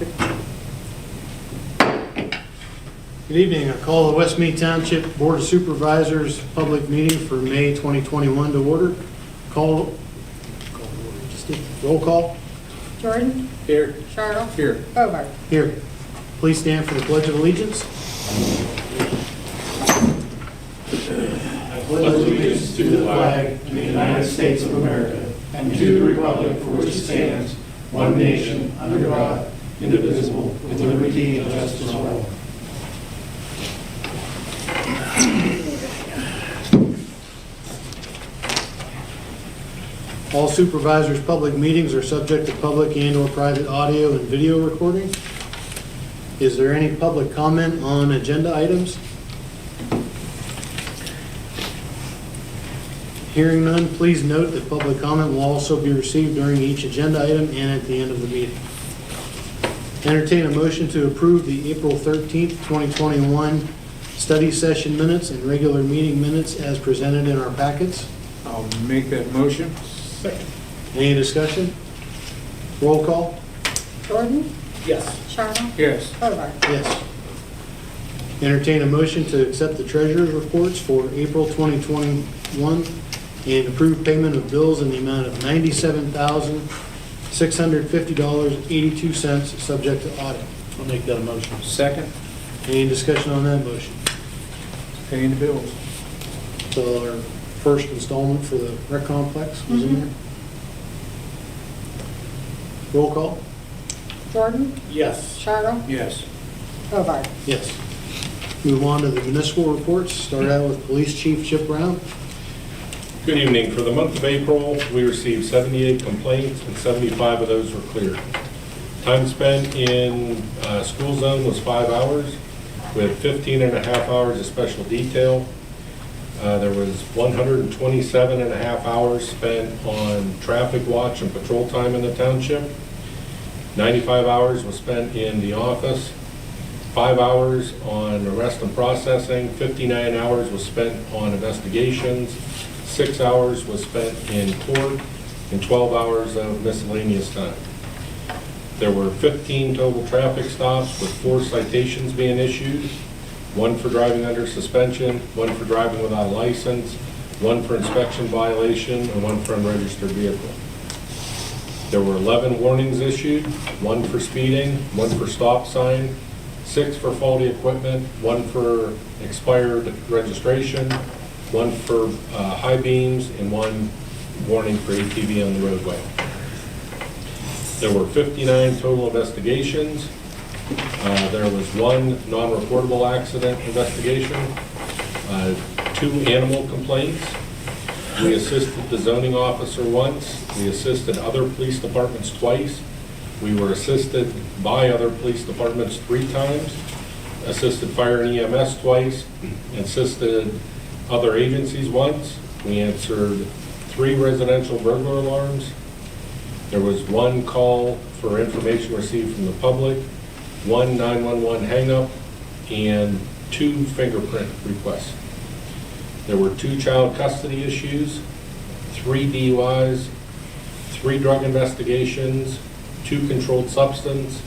Good evening. I call the West Mead Township Board of Supervisors public meeting for May 2021 to order. Roll call. Jordan? Here. Charles? Here. Hobart? Here. Please stand for the Pledge of Allegiance. I pledge allegiance to the flag of the United States of America and to the republic for which it stands, one nation, under God, indivisible, with liberty and justice for all. All supervisors' public meetings are subject to public and/or private audio and video recording. Is there any public comment on agenda items? Hearing none, please note that public comment will also be received during each agenda item and at the end of the meeting. Entertain a motion to approve the April 13th, 2021 study session minutes and regular meeting minutes as presented in our packets. I'll make that motion. Second. Any discussion? Roll call? Jordan? Yes. Charles? Yes. Hobart? Yes. Entertain a motion to accept the treasurer's reports for April 2021 and approve payment of bills in the amount of $97,650.82, subject to audit. I'll make that a motion. Second. Any discussion on that motion? Paying the bills. So our first installment for the rec complex was in there. Roll call? Jordan? Yes. Charles? Yes. Hobart? Yes. Move on to the municipal reports. Start out with Police Chief Chip Brown. Good evening. For the month of April, we received 78 complaints and 75 of those were cleared. Time spent in school zone was 5 hours with 15 and a half hours of special detail. There was 127 and a half hours spent on traffic watch and patrol time in the township. 95 hours was spent in the office. 5 hours on arrest and processing. 59 hours was spent on investigations. 6 hours was spent in court, and 12 hours of miscellaneous time. There were 15 total traffic stops with 4 citations being issued. 1 for driving under suspension, 1 for driving without a license, 1 for inspection violation, and 1 for unregistered vehicle. There were 11 warnings issued, 1 for speeding, 1 for stop sign, 6 for faulty equipment, 1 for expired registration, 1 for high beams, and 1 warning for ATV on the roadway. There were 59 total investigations. There was 1 non-reportable accident investigation, 2 animal complaints. We assisted the zoning officer once. We assisted other police departments twice. We were assisted by other police departments 3 times, assisted fire and EMS twice, assisted other agencies once. We answered 3 residential burglar alarms. There was 1 call for information received from the public, 1 911 hang-up, and 2 fingerprint requests. There were 2 child custody issues, 3 DUIs, 3 drug investigations, 2 controlled substance,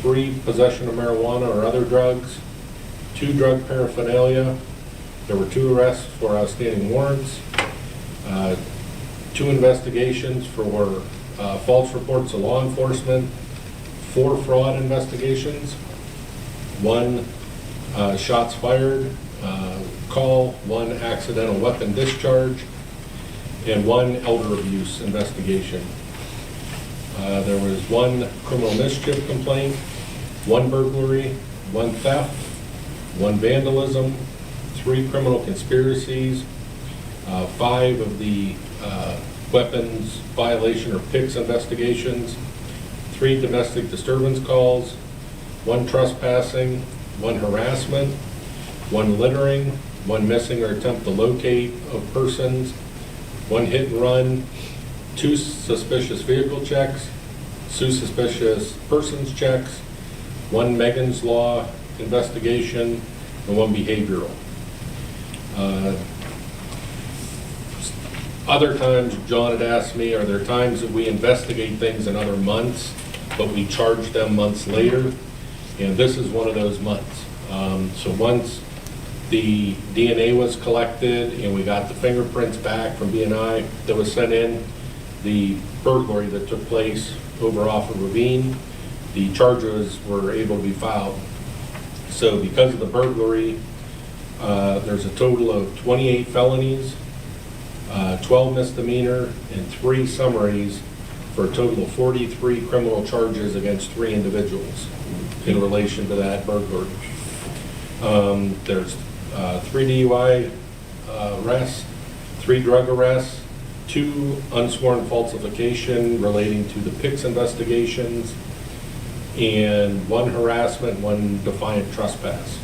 3 possession of marijuana or other drugs, 2 drug paraphernalia. There were 2 arrests for outstanding warrants, 2 investigations for false reports to law enforcement, 4 fraud investigations, 1 shots fired call, 1 accidental weapon discharge, and 1 elder abuse investigation. There was 1 criminal mischief complaint, 1 burglary, 1 theft, 1 vandalism, 3 criminal conspiracies, 5 of the weapons violation or PICS investigations, 3 domestic disturbance calls, 1 trespassing, 1 harassment, 1 littering, 1 missing or attempt to locate of persons, 1 hit and run, 2 suspicious vehicle checks, 2 suspicious persons checks, 1 Megan's Law investigation, and 1 behavioral. Other times, John had asked me, are there times that we investigate things in other months? but we charge them months later, and this is one of those months. So once the DNA was collected and we got the fingerprints back from B&I that was sent in, the burglary that took place over off of Ravine, the charges were able to be filed. So because of the burglary, there's a total of 28 felonies, 12 misdemeanor, and 3 summaries, for a total of 43 criminal charges against 3 individuals in relation to that burglary. There's 3 DUI arrests, 3 drug arrests, 2 unsworn falsification relating to the PICS investigations, and 1 harassment, 1 defiant trespass.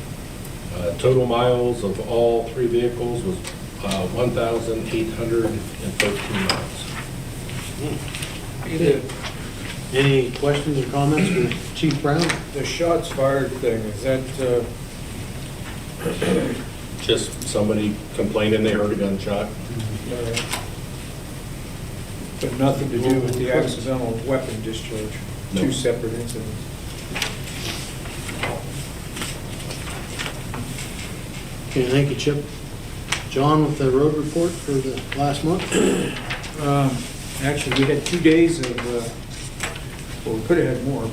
Total miles of all 3 vehicles was 1,813 miles. Any questions or comments for Chief Brown? The shots fired thing, is that, Just somebody complaining they heard a gunshot. but nothing to do with the accidental weapon discharge? No. 2 separate incidents. Okay, thank you, Chip. John, with the road report for the last month? Actually, we had 2 days of, well, we could have had more.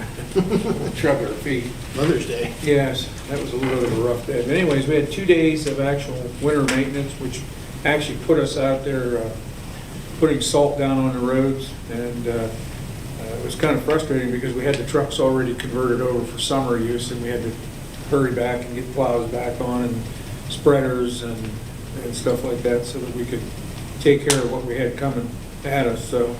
Trouble our feet. Mother's Day. Yes, that was a little bit of a rough day. But anyways, we had 2 days of actual winter maintenance, which actually put us out there putting salt down on the roads. And it was kind of frustrating because we had the trucks already converted over for summer use, and we had to hurry back and get plows back on and spreaders and stuff like that so that we could take care of what we had coming at us. So,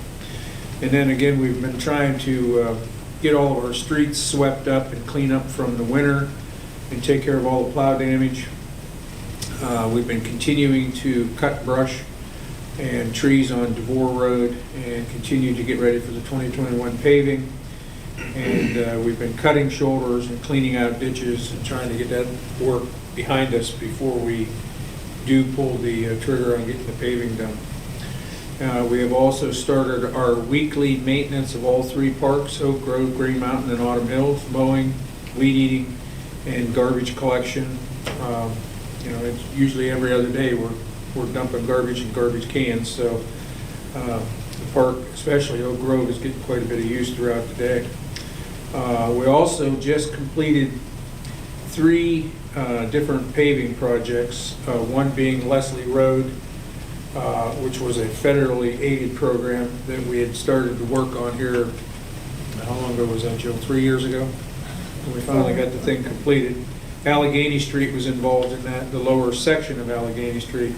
and then again, we've been trying to get all of our streets swept up and clean up from the winter and take care of all the plow damage. We've been continuing to cut brush and trees on DeVore Road and continue to get ready for the 2021 paving. And we've been cutting shoulders and cleaning out ditches and trying to get that work behind us before we do pull the trigger on getting the paving done. We have also started our weekly maintenance of all 3 parks, Oak Grove, Green Mountain, and Autumn Hills, mowing, weed eating, and garbage collection. You know, it's usually every other day we're dumping garbage in garbage cans, so the park, especially Oak Grove, is getting quite a bit of use throughout the day. We also just completed 3 different paving projects, one being Leslie Road, which was a federally aided program that we had started to work on here. How long ago was that, Jill? 3 years ago? And we finally got the thing completed. Allegheny Street was involved in that, the lower section of Allegheny Street.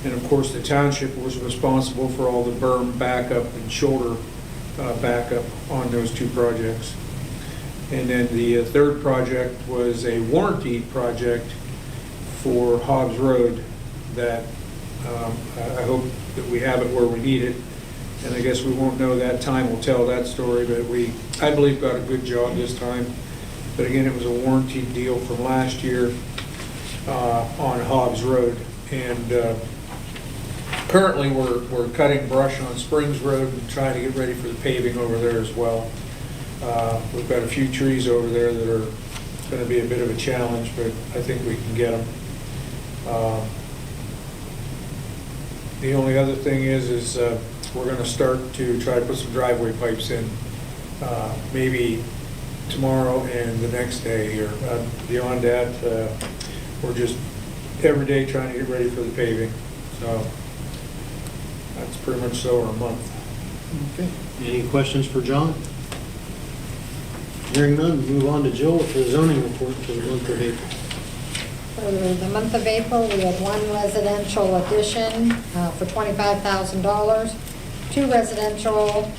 And of course, the township was responsible for all the berm backup and shoulder backup on those 2 projects. And then the 3rd project was a warranty project for Hobbs Road that I hope that we have it where we need it. And I guess we won't know that. Time will tell that story, but we, I believe, got a good job this time. But again, it was a warranty deal from last year on Hobbs Road. And currently we're cutting brush on Springs Road and trying to get ready for the paving over there as well. We've got a few trees over there that are going to be a bit of a challenge, but I think we can get them. The only other thing is we're going to start to try to put some driveway pipes in, maybe tomorrow and the next day here. Beyond that, we're just every day trying to get ready for the paving. So that's pretty much so our month. Okay. Any questions for John? Hearing none, move on to Jill with the zoning report for the month of April. For the month of April, we had 1 residential addition for $25,000, 2 residential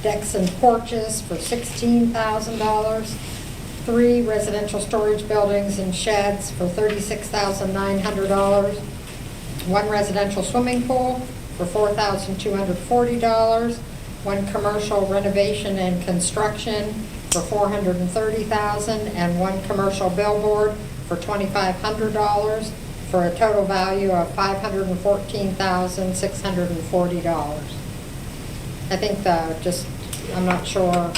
decks and porches for $16,000, 3 residential storage buildings and sheds for $36,900, 1 residential swimming pool for $4,240, 1 commercial renovation and construction for $430,000, and 1 commercial billboard for $2,500, for a total value of $514,640. I think just I'm not sure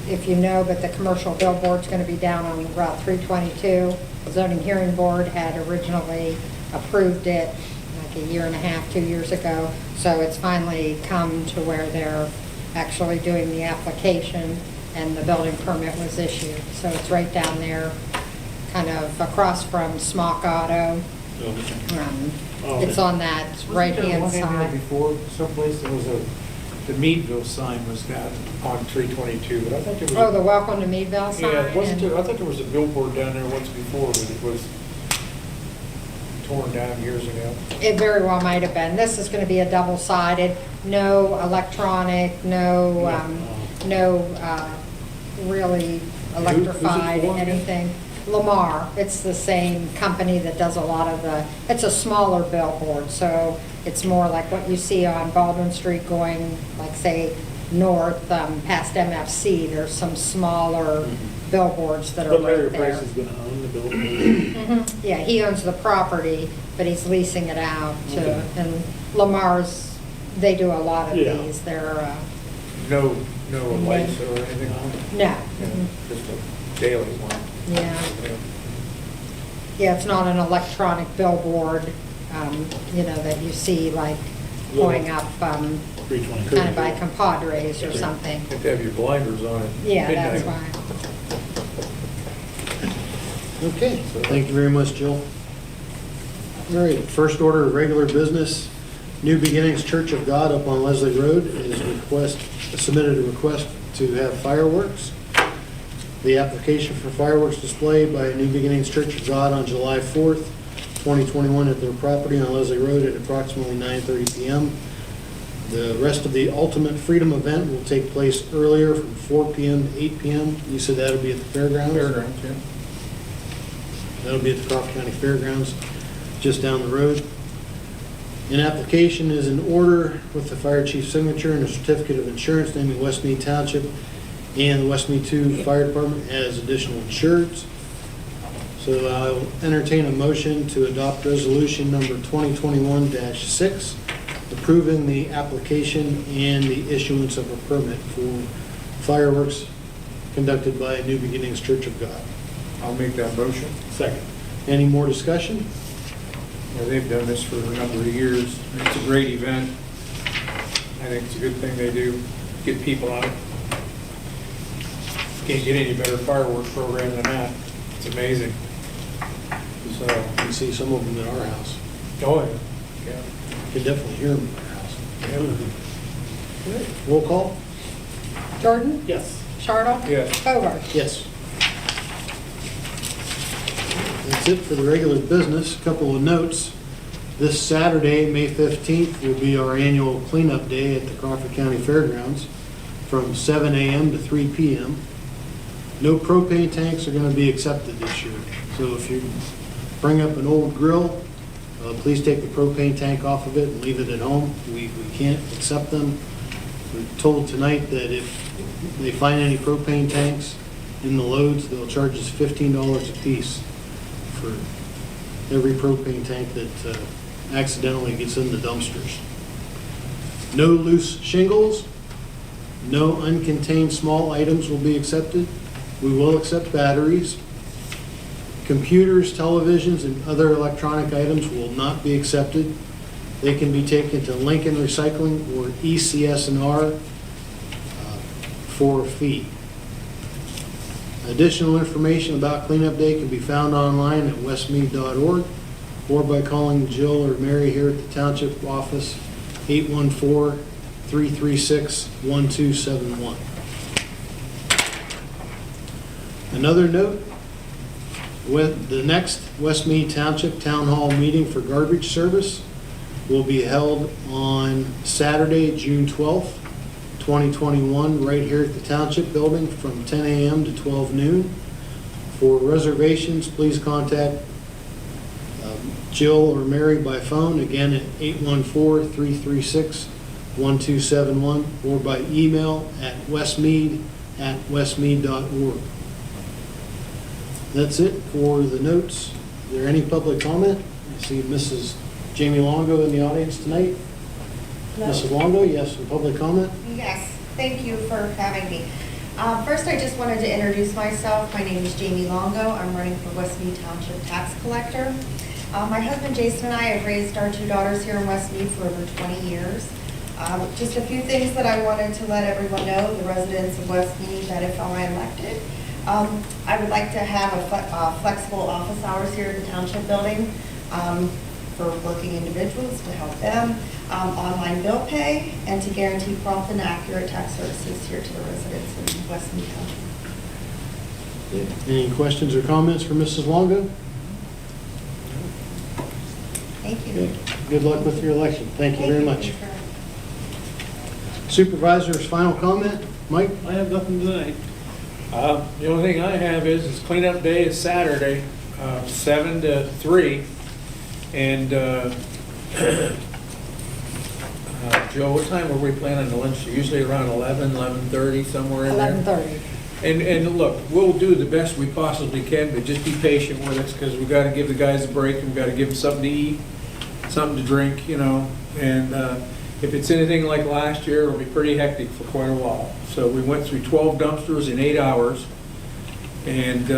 if you know, but the commercial billboard's going to be down on Route 322. The zoning hearing board had originally approved it like a year and a half, 2 years ago. So it's finally come to where they're actually doing the application and the building permit was issued. So it's right down there, kind of across from Smock Auto. It's on that right-hand Wasn't there one in there side. before, someplace there was the Meadville sign was down on 322, but I thought there was. Oh, the Welcome to Meadville sign? Yeah, wasn't and- there, I thought there was a billboard down there once before, but it was torn down years ago. It very well might have been. This is going to be a double-sided, no electronic, no really electrified for? anything. Lamar, it's the same company that does a lot of the, it's a smaller billboard, so it's more like what you see on Baldwin Street going, like, say, north past MFC. There's some smaller billboards that are But Larry right there. Price is gonna own the building. Mhm. Yeah, he owns the property, but he's leasing it out to, and Lamar's, they do a lot of Yeah. these. They're, No lights or anything on it? no, Yeah, just a daily one. yeah. Yeah. Yeah, it's not an electronic billboard, that you see like going up, kind 322. of by compadres or something. You have to have your blinders on it. Yeah, that's Midnight. why. Okay, thank you very much, Jill. All right, first order of regular business, New Beginnings Church of God up on Leslie Road submitted a request to have fireworks. The application for fireworks display by New Beginnings Church of God on July 4th, 2021 at their property on Leslie Road at approximately 9:30 p.m. The rest of the Ultimate Freedom event will take place earlier from 4 p.m. to 8 p.m. You said that'll be at the fairgrounds? Fairgrounds, yeah. That'll be at the Crawford County Fairgrounds, just down the road. An application is in order with the fire chief's signature and a certificate of insurance naming West Mead Township and the West Mead 2 Fire Department as additional insureds. So I'll entertain a motion to adopt resolution number 2021-6, approving the application and the issuance of a permit for fireworks conducted by New Beginnings Church of God. I'll make that motion. Second. Any more discussion? Yeah, they've done this for a number of years. It's a great event. I think it's a good thing they do, get people out. Can't get any better fireworks program than that. It's amazing. So, You can see some of them at our house. oh, yeah. Yeah. You can definitely hear them at our house. Yeah. Roll call? Jordan? Yes. Chartle? Yes. Hobart? Yes. That's it for the regular business. A couple of notes. This Saturday, May 15th, will be our annual cleanup day at the Crawford County Fairgrounds from 7 a.m. to 3 p.m. No propane tanks are going to be accepted this year. So if you bring up an old grill, please take the propane tank off of it and leave it at home. We can't accept them. We're told tonight that if they find any propane tanks in the loads, they'll charge us $15 a piece for every propane tank that accidentally gets in the dumpsters. No loose shingles, no uncontained small items will be accepted. We will accept batteries. Computers, televisions, and other electronic items will not be accepted. They can be taken to Lincoln Recycling or ECS&R for a fee. Additional information about Cleanup Day can be found online at westmead.org or by calling Jill or Mary here at the Township Office, 814-336-1271. Another note, with the next West Mead Township Town Hall meeting for garbage service will be held on Saturday, June 12th, 2021, right here at the Township Building from 10 a.m. to 12 noon. For reservations, please contact Jill or Mary by phone, again at 814-336-1271, or by email at westmead@westmead.org. That's it for the notes. Is there any public comment? I see Mrs. Jamie Longo in the audience tonight. No. Mrs. Longo, yes, for public comment? Yes. Thank you for having me. First, I just wanted to introduce myself. My name is Jamie Longo. I'm running for West Mead Township Tax Collector. My husband Jason and I have raised our 2 daughters here in West Mead for over 20 years. Just a few things that I wanted to let everyone know, the residents of West Mead, that if I am elected, I would like to have a flexible office hours here at the Township Building for working individuals to help them, online bill pay, and to guarantee prompt and accurate tax services here to the residents in West Mead Township. Any questions or comments for Mrs. Longo? Thank you. Okay. Good luck with your election. Thank you very much. Thank you. Supervisor's final comment? Mike? I have nothing tonight. The only thing I have is cleanup day is Saturday, 7 to 3. And Joe, what time were we planning to lunch? Usually around 11, 11:30, somewhere in there. 11:30. And look, we'll do the best we possibly can, but just be patient with us, because we've got to give the guys a break, and we've got to give them something to eat, something to drink, you know. And if it's anything like last year, it'll be pretty hectic for quite a while. So we went through 12 dumpsters in 8 hours, and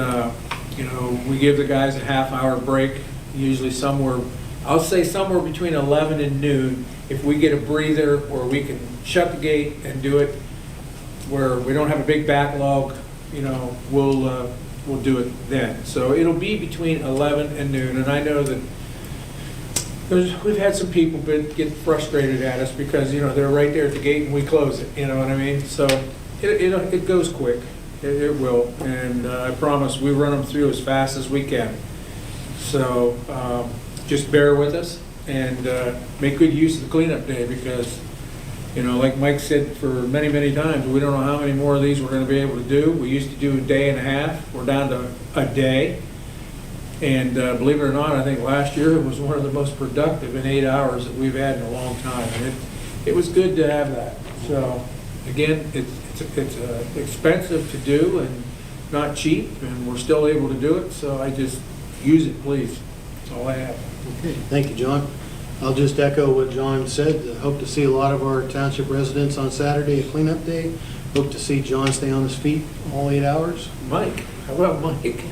you know, we give the guys a half-hour break, usually somewhere, I'll say somewhere between 11 and noon. If we get a breather where we can shut the gate and do it where we don't have a big backlog, you know, we'll do it then. So it'll be between 11 and noon, and I know that we've had some people get frustrated at us because, you know, they're right there at the gate and we close it, you know what I mean? So it goes quick, it will, and I promise we run them through as fast as we can. So just bear with us and make good use of the cleanup day, because, you know, like Mike said for many, many times, we don't know how many more of these we're going to be able to do. We used to do a day and a half. We're down to a day. And believe it or not, I think last year it was one of the most productive in 8 hours that we've had in a long time. And it was good to have that. So again, it's expensive to do and not cheap, and we're still able to do it. So I just use it, please. That's all I have. Okay, thank you, John. I'll just echo what John said. I hope to see a lot of our township residents on Saturday at cleanup day. Hope to see John stay on his feet all 8 hours. Mike, how about Mike?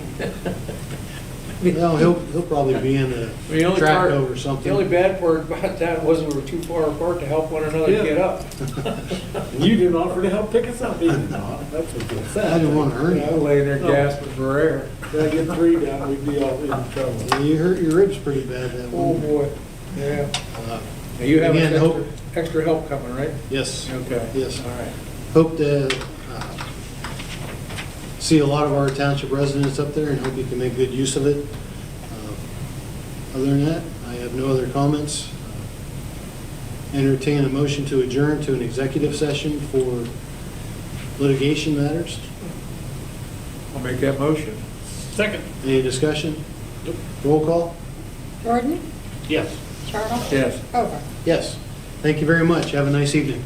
Well, he'll probably be in a track over something. The only bad part about that was we were too far apart to help one another get up. You didn't offer to help pick us up either, Don. That's what you said. I didn't want to hurt I was you. laying there gasping for air. Gotta get 3 down, we'd be all in trouble. You hurt your ribs pretty bad that Oh, one. boy. Yeah. Uh, Now, you have Again, extra help coming, right? Yes. Okay. Yes. All right. Hope to see a lot of our township residents up there, and hope you can make good use of it. Other than that, I have no other comments. Entertain a motion to adjourn to an executive session for litigation matters. I'll make that motion. Second. Any discussion? Roll call? Jordan? Yes. Charles? Yes. Over. Yes. Thank you very much. Have a nice evening.